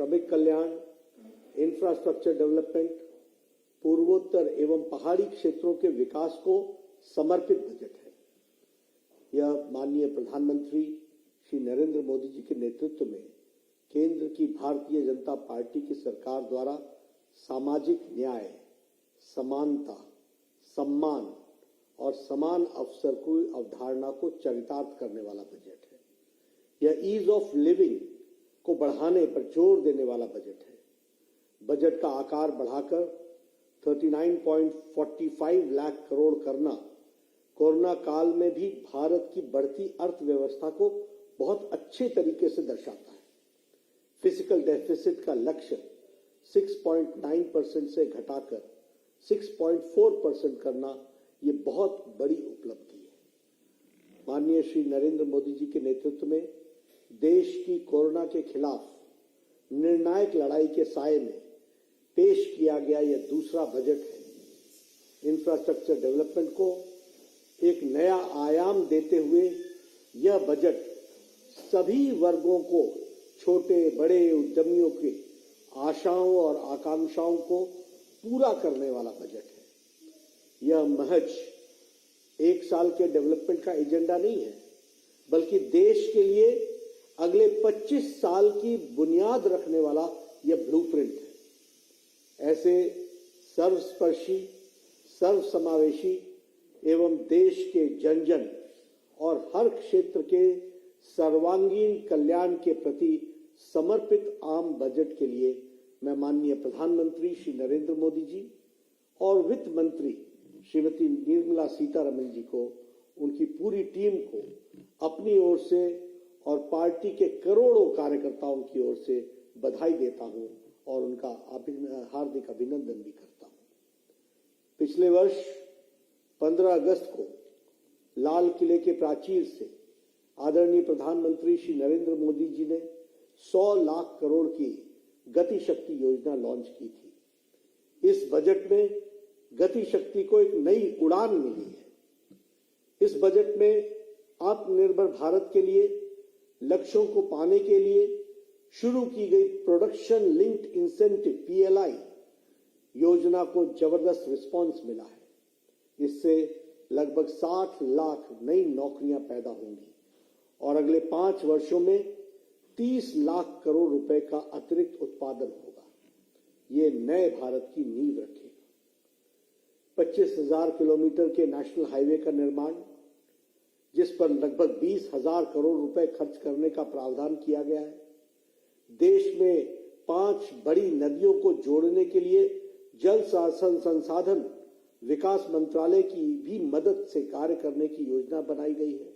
श्रमिक कल्याण, infrastructure development, पूर्वोत्तर एवं पहाड़ी क्षेत्रों के विकास को समर्पित बजट है। यह माननीय प्रधानमंत्री श्री नरेंद्र मोदी जी के नेतृत्व में केंद्र की भारतीय जनता पार्टी की सरकार द्वारा सामाजिक न्याय, समानता, सम्मान और समान अवसर की अवधारणा को चरितार्थ करने वाला बजट है। यह ईज ऑफ लिविंग को बढ़ाने पर जोर देने वाला बजट है। बजट का आकार बढ़ाकर 39.45 लाख करोड़ करना कोरोना काल में भी भारत की बढ़ती अर्थव्यवस्था को बहुत अच्छे तरीके से दर्शाता है। फिजिकल डेफिसिट का लक्ष्य 6.9% से घटाकर 6.4% करना ये बहुत बड़ी उपलब्धि है। माननीय श्री नरेंद्र मोदी जी के नेतृत्व में देश की कोरोना के खिलाफ निर्णायक लड़ाई के साये में पेश किया गया यह दूसरा बजट है। इंफ्रास्ट्रक्चर डेवलपमेंट को एक नया आयाम देते हुए यह बजट सभी वर्गों को, छोटे बड़े उद्यमियों के आशाओं और आकांक्षाओं को पूरा करने वाला बजट है। यह महज एक साल के डेवलपमेंट का एजेंडा नहीं है, बल्कि देश के लिए अगले 25 साल की बुनियाद रखने वाला यह ब्लूप्रिंट है। ऐसे सर्वस्पर्शी, सर्वसमावेशी एवं देश के जन जन और हर क्षेत्र के सर्वांगीण कल्याण के प्रति समर्पित आम बजट के लिए मैं माननीय प्रधानमंत्री श्री नरेंद्र मोदी जी और वित्त मंत्री श्रीमती निर्मला सीतारमन जी को, उनकी पूरी टीम को अपनी ओर से और पार्टी के करोड़ों कार्यकर्ताओं की ओर से बधाई देता हूं और उनका हार्दिक अभिनंदन भी करता हूं। पिछले वर्ष 15 अगस्त को लाल किले के प्राचीर से आदरणीय प्रधानमंत्री श्री नरेंद्र मोदी जी ने 100 लाख करोड़ की गति शक्ति योजना लॉन्च की थी। इस बजट में गति शक्ति को एक नई उड़ान मिली है। इस बजट में आत्मनिर्भर भारत के लिए लक्ष्यों को पाने के लिए शुरू की गई प्रोडक्शन लिंक्ड इंसेंटिव PLI योजना को जबरदस्त रिस्पांस मिला है। इससे लगभग 60 लाख नई नौकरियां पैदा होंगी और अगले 5 वर्षों में 30 लाख करोड़ रुपए का अतिरिक्त उत्पादन होगा। ये नए भारत की नींव रखेगा। 25,000 किलोमीटर के नेशनल हाईवे का निर्माण, जिस पर लगभग 20,000 करोड़ रुपए खर्च करने का प्रावधान किया गया है। देश में 5 बड़ी नदियों को जोड़ने के लिए जल संसाधन विकास मंत्रालय की भी मदद से कार्य करने की योजना बनाई गई है।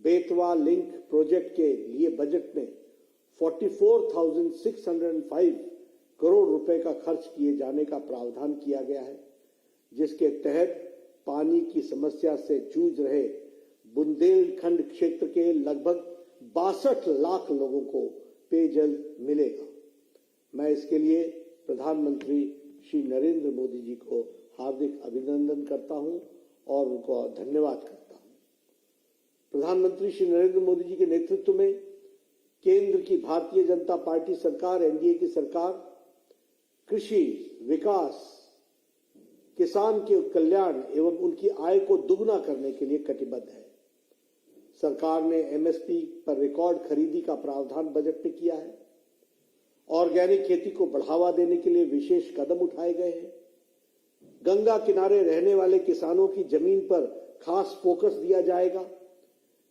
बेतवा लिंक प्रोजेक्ट के लिए बजट में 44,605 करोड़ रुपए का खर्च किए जाने का प्रावधान किया गया है, जिसके तहत पानी की समस्या से जूझ रहे बुंदेलखंड क्षेत्र के लगभग 62 लाख लोगों को पेयजल मिलेगा। मैं इसके लिए प्रधानमंत्री श्री नरेंद्र मोदी जी को हार्दिक अभिनंदन करता हूं और उनको धन्यवाद करता हूं। प्रधानमंत्री श्री नरेंद्र मोदी जी के नेतृत्व में केंद्र की भारतीय जनता पार्टी सरकार, एनडीए की सरकार, कृषि विकास, किसान के कल्याण एवं उनकी आय को दुगना करने के लिए कटिबद्ध है। सरकार ने MSP पर रिकॉर्ड खरीदी का प्रावधान बजट में किया है। ऑर्गेनिक खेती को बढ़ावा देने के लिए विशेष कदम उठाए गए हैं। गंगा किनारे रहने वाले किसानों की जमीन पर खास फोकस दिया जाएगा,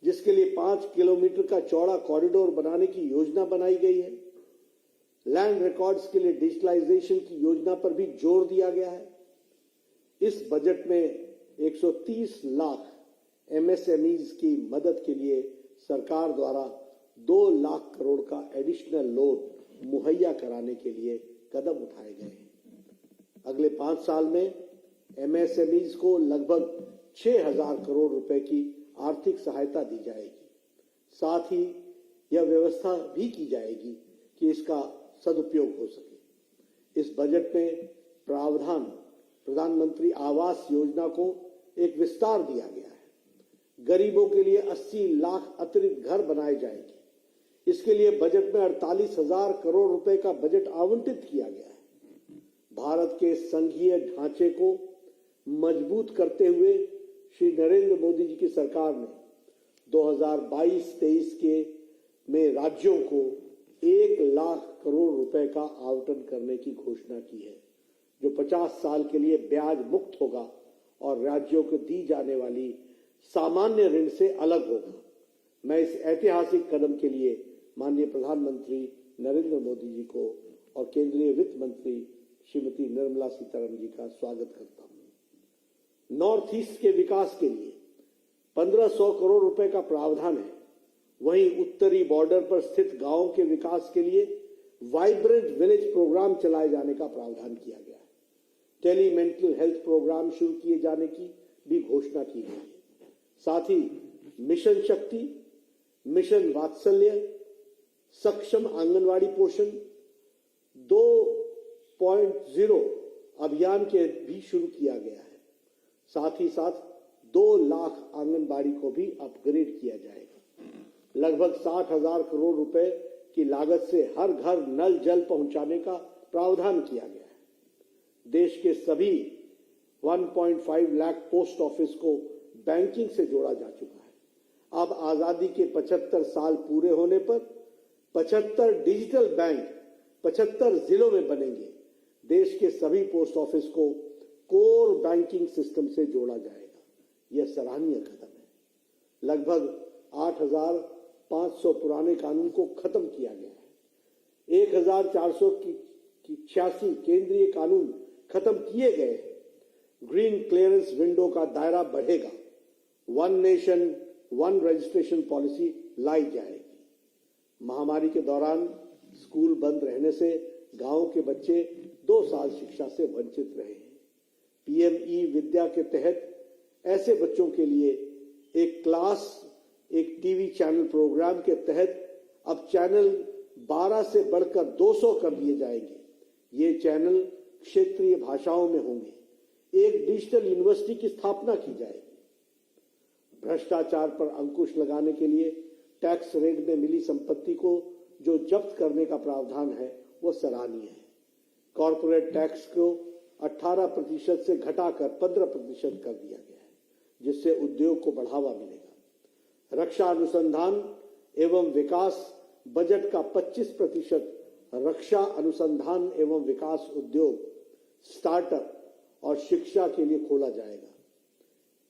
जिसके लिए 5 किलोमीटर का चौड़ा कॉरिडोर बनाने की योजना बनाई गई है। लैंड रिकॉर्ड्स के लिए डिजिटलाइजेशन की योजना पर भी जोर दिया गया है। इस बजट में 130 लाख MSMEs की मदद के लिए सरकार द्वारा 2 लाख करोड़ का एडिशनल लोन मुहैया कराने के लिए कदम उठाए गए हैं। अगले 5 साल में MSMEs को लगभग 6,000 करोड़ रुपए की आर्थिक सहायता दी जाएगी। साथ ही यह व्यवस्था भी की जाएगी कि इसका सदुपयोग हो सके। इस बजट में प्रावधान प्रधानमंत्री आवास योजना को एक विस्तार दिया गया है। गरीबों के लिए 80 लाख अतिरिक्त घर बनाए जाएंगे। इसके लिए बजट में 48,000 करोड़ रुपए का बजट आवंटित किया गया है। भारत के संघीय ढांचे को मजबूत करते हुए श्री नरेंद्र मोदी जी की सरकार ने 2022-23 के में राज्यों को 1 लाख करोड़ रुपए का आवंटन करने की घोषणा की है, जो 50 साल के लिए ब्याज मुक्त होगा और राज्यों को दी जाने वाली सामान्य ऋण से अलग होगा। मैं इस ऐतिहासिक कदम के लिए माननीय प्रधानमंत्री नरेंद्र मोदी जी को और केंद्रीय वित्त मंत्री श्रीमती निर्मला सीतारमण जी का स्वागत करता हूं। नॉर्थ ईस्ट के विकास के लिए 1500 करोड़ रुपए का प्रावधान है। वहीं उत्तरी बॉर्डर पर स्थित गांवों के विकास के लिए वाइब्रेंट विलेज प्रोग्राम चलाए जाने का प्रावधान किया गया है। टेली मेंटल हेल्थ प्रोग्राम शुरू किए जाने की भी घोषणा की गई है। साथ ही मिशन शक्ति, मिशन वात्सल्य, सक्षम आंगनवाड़ी पोषण 2.0 अभियान के भी शुरू किया गया है। साथ ही साथ 2 लाख आंगनबाड़ी को भी अपग्रेड किया जाएगा। लगभग 60,000 करोड़ रुपए की लागत से हर घर नल जल पहुंचाने का प्रावधान किया गया है। देश के सभी 1.5 लाख पोस्ट ऑफिस को बैंकिंग से जोड़ा जा चुका है। अब आजादी के 75 साल पूरे होने पर 75 डिजिटल बैंक 75 जिलों में बनेंगे। देश के सभी पोस्ट ऑफिस को कोर बैंकिंग सिस्टम से जोड़ा जाएगा। यह सराहनीय कदम है। लगभग 8,500 पुराने कानून को खत्म किया गया है। 1,486 केंद्रीय कानून खत्म किए गए हैं। ग्रीन क्लियरेंस विंडो का दायरा बढ़ेगा। One nation one registration policy लाई जाएगी। महामारी के दौरान स्कूल बंद रहने से गांव के बच्चे 2 साल शिक्षा से वंचित रहे हैं। पीएम ई विद्या के तहत ऐसे बच्चों के लिए एक टीवी चैनल प्रोग्राम के तहत अब चैनल 12 से बढ़कर 200 कर दिए जाएंगे। ये चैनल क्षेत्रीय भाषाओं में होंगे। एक डिजिटल यूनिवर्सिटी की स्थापना की जाएगी। भ्रष्टाचार पर अंकुश लगाने के लिए टैक्स रेट में मिली संपत्ति को जो जब्त करने का प्रावधान है वो सराहनीय है। कॉर्पोरेट टैक्स को 18% से घटाकर 15% कर दिया गया है, जिससे उद्योग को बढ़ावा मिलेगा। रक्षा अनुसंधान एवं विकास बजट का 25% रक्षा अनुसंधान एवं विकास उद्योग, स्टार्टअप और शिक्षा के लिए खोला जाएगा।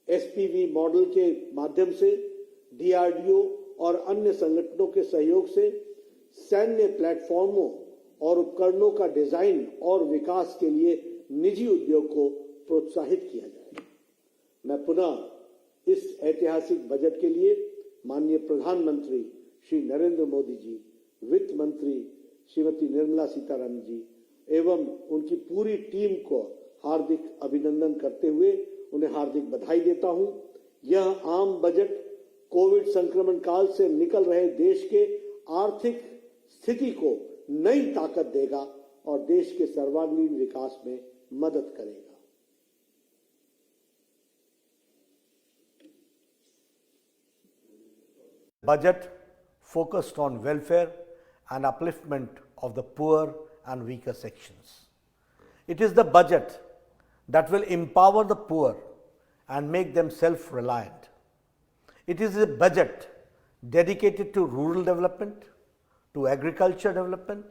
एसपीवी मॉडल के माध्यम से डीआरडीओ और अन्य संगठनों के सहयोग से सैन्य प्लेटफॉर्मों और उपकरणों का डिजाइन और विकास के लिए निजी उद्योग को प्रोत्साहित किया जाएगा। मैं पुनः इस ऐतिहासिक बजट के लिए माननीय प्रधानमंत्री श्री नरेंद्र मोदी जी, वित्त मंत्री श्रीमती निर्मला सीतारमण जी एवं उनकी पूरी टीम को हार्दिक अभिनंदन करते हुए उन्हें हार्दिक बधाई देता हूं। यह आम बजट कोविड संक्रमण काल से निकल रहे देश के आर्थिक स्थिति को नई ताकत देगा और देश के सर्वांगीण विकास में मदद करेगा। Budget focused on welfare and upliftment of the poor and weaker sections. It is the budget that will empower the poor and make them self-reliant. It is a budget dedicated to rural development, to agriculture development,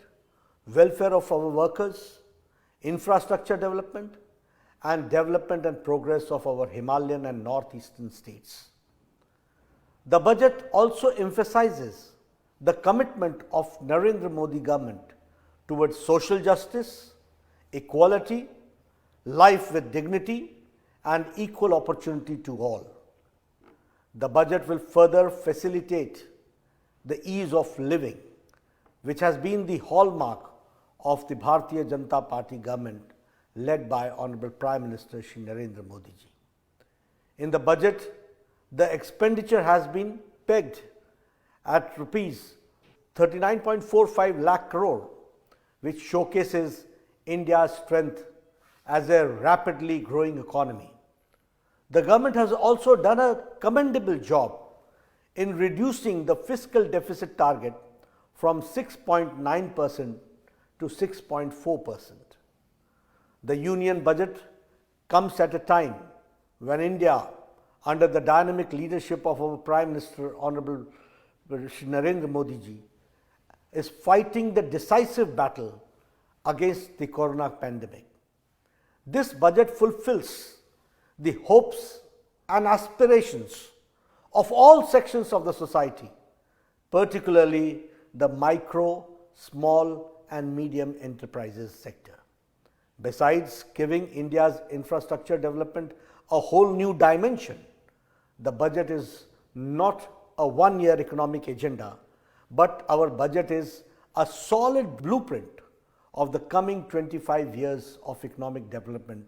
welfare of our workers, infrastructure development, and development and progress of our Himalayan and northeastern states. The budget also emphasizes the commitment of Narendra Modi government towards social justice, equality, life with dignity, and equal opportunity to all. The budget will further facilitate the ease of living, which has been the hallmark of the Bharatiya Janata Party government led by Honorable Prime Minister Shri Narendra Modi ji. In the budget, the expenditure has been pegged at rupees 39.45 lakh crore, which showcases India's strength as a rapidly growing economy. The government has also done a commendable job in reducing the fiscal deficit target from 6.9% to 6.4%. The Union budget comes at a time when India, under the dynamic leadership of our Prime Minister, Honorable Shri Narendra Modi ji, is fighting the decisive battle against the corona pandemic. This budget fulfills the hopes and aspirations of all sections of the society, particularly the micro, small and medium enterprises sector. Besides giving India's infrastructure development a whole new dimension, the budget is not a one-year economic agenda, but our budget is a solid blueprint of the coming 25 years of economic development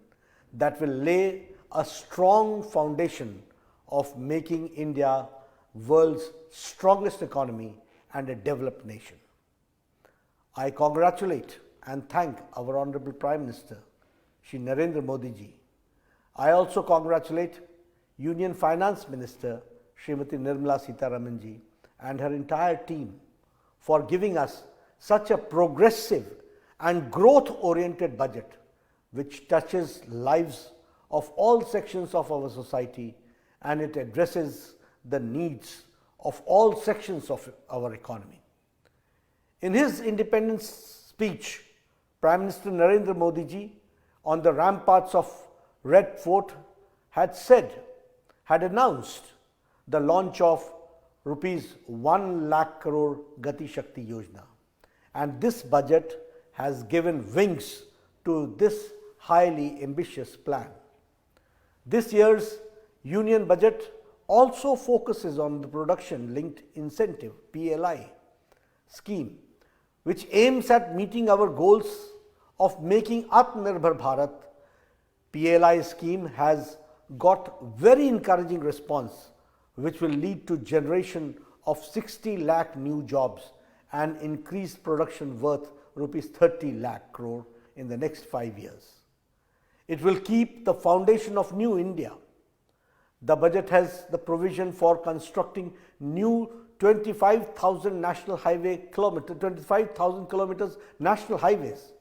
that will lay a strong foundation of making India world's strongest economy and a developed nation. I congratulate and thank our Honorable Prime Minister, Shri Narendra Modi ji. I also congratulate Union Finance Minister, Srimati Nirmala Sitharaman ji, and her entire team for giving us such a progressive and growth-oriented budget which touches lives of all sections of our society, and it addresses the needs of all sections of our economy. In his independence speech, Prime Minister Narendra Modi ji on the ramparts of Red Fort had announced the launch of rupees 1 lakh crore Gati Shakti Yojana, and this budget has given wings to this highly ambitious plan. This year's Union budget also focuses on the Production Linked Incentive (PLI) scheme, which aims at meeting our goals of making Atmanirbhar Bharat. PLI scheme has got very encouraging response, which will lead to generation of 60 lakh new jobs and increased production worth rupees 30 lakh crore in the next 5 years. It will keep the foundation of New India. The budget has the provision for constructing new 25,000 kilometers national highways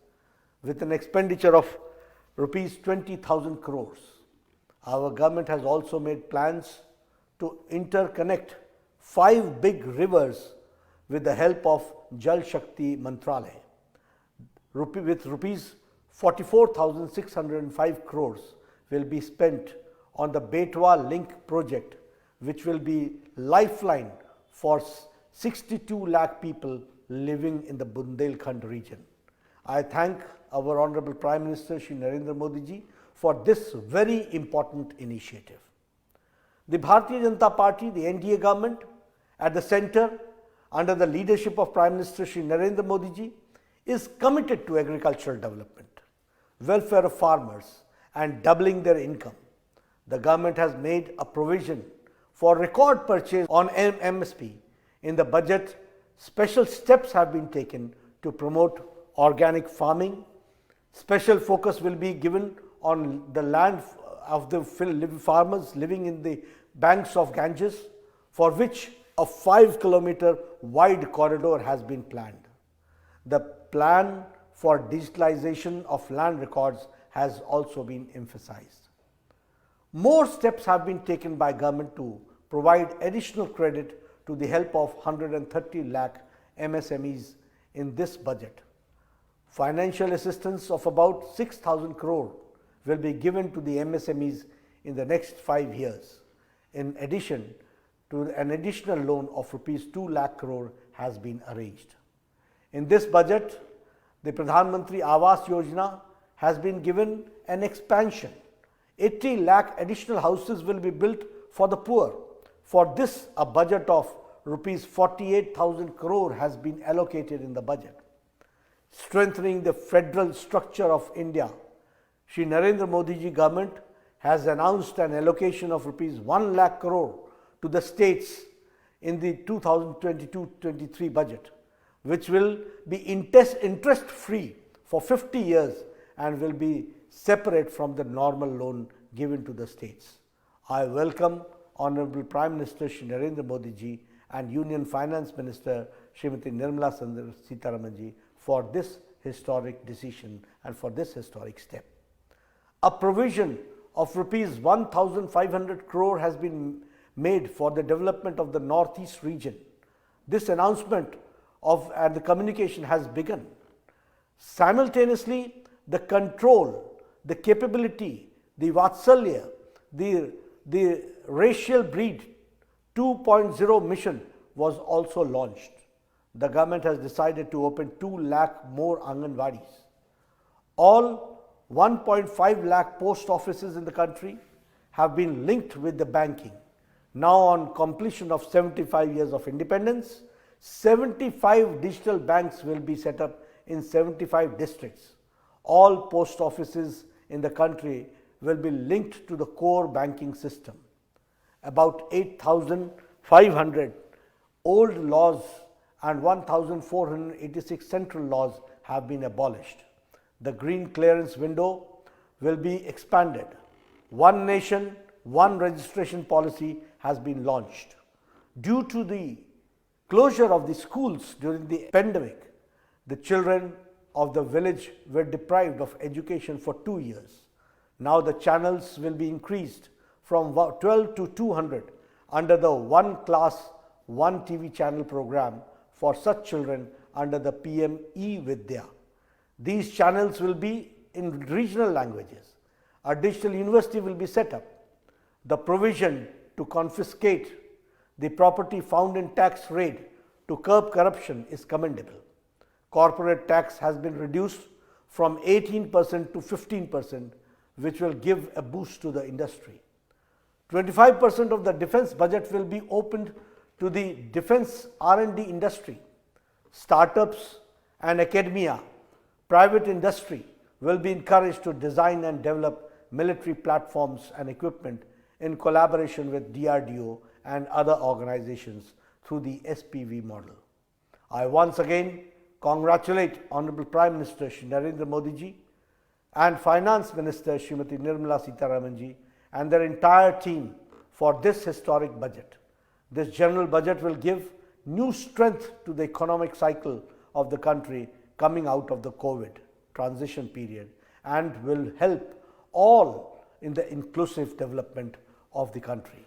with an expenditure of rupees 20,000 crores. Our government has also made plans to interconnect 5 big rivers with the help of Jal Shakti Mantralaya. With rupees 44,605 crores will be spent on the Betwa Link project, which will be lifeline for 62 lakh people living in the Bundelkhand region. I thank our Honorable Prime Minister Shri Narendra Modi ji for this very important initiative. The Bharatiya Janata Party, the NDA government at the center under the leadership of Prime Minister Shri Narendra Modi ji is committed to agricultural development, welfare of farmers and doubling their income. The government has made a provision for record purchase on MSP. In the budget, special steps have been taken to promote organic farming. Special focus will be given on the land of the farmers living in the banks of Ganges, for which a 5-kilometer wide corridor has been planned. The plan for digitalization of land records has also been emphasized. More steps have been taken by government to provide additional credit to the help of 130 lakh MSMEs in this budget. Financial assistance of about 6,000 crore will be given to the MSMEs in the next 5 years. In addition to an additional loan of rupees 2 lakh crore has been arranged. In this budget, the Pradhan Mantri Awas Yojana has been given an expansion. 80 lakh additional houses will be built for the poor. For this, a budget of rupees 48,000 crore has been allocated in the budget. Strengthening the federal structure of India, Shri Narendra Modi ji government has announced an allocation of rupees 1 lakh crore to the states in the 2022-23 budget, which will be interest-free for 50 years and will be separate from the normal loan given to the states. I welcome Honorable Prime Minister Shri Narendra Modi ji and Union Finance Minister Srimati Nirmala Sitharaman ji for this historic decision and for this historic step. A provision of rupees 1,500 crore has been made for the development of the Northeast region. This announcement and the communication has begun. Simultaneously, the control, the capability, the Vatsalya, the racial breed 2.0 mission was also launched. The government has decided to open 2 lakh more Anganwadis. All 1.5 lakh post offices in the country have been linked with the banking. Now, on completion of 75 years of independence, 75 digital banks will be set up in 75 districts. All post offices in the country will be linked to the core banking system. About 8,500 old laws and 1,486 central laws have been abolished. The green clearance window will be expanded. One nation, one registration policy has been launched. Due to the closure of the schools during the pandemic, the children of the village were deprived of education for 2 years. Now the channels will be increased from 12 to 200 under the One Class, One TV channel program for such children under the PM E-Vidya. These channels will be in regional languages. A digital university will be set up. The provision to confiscate the property found in tax raid to curb corruption is commendable. Corporate tax has been reduced from 18% to 15%, which will give a boost to the industry. 25% of the defense budget will be opened to the defense R&D industry. Startups and academia, private industry will be encouraged to design and develop military platforms and equipment in collaboration with DRDO and other organizations through the SPV model. I once again congratulate Honorable Prime Minister Shri Narendra Modi ji and Finance Minister Srimati Nirmala Sitharaman ji and their entire team for this historic budget. This general budget will give new strength to the economic cycle of the country coming out of the COVID transition period and will help all in the inclusive development of the country.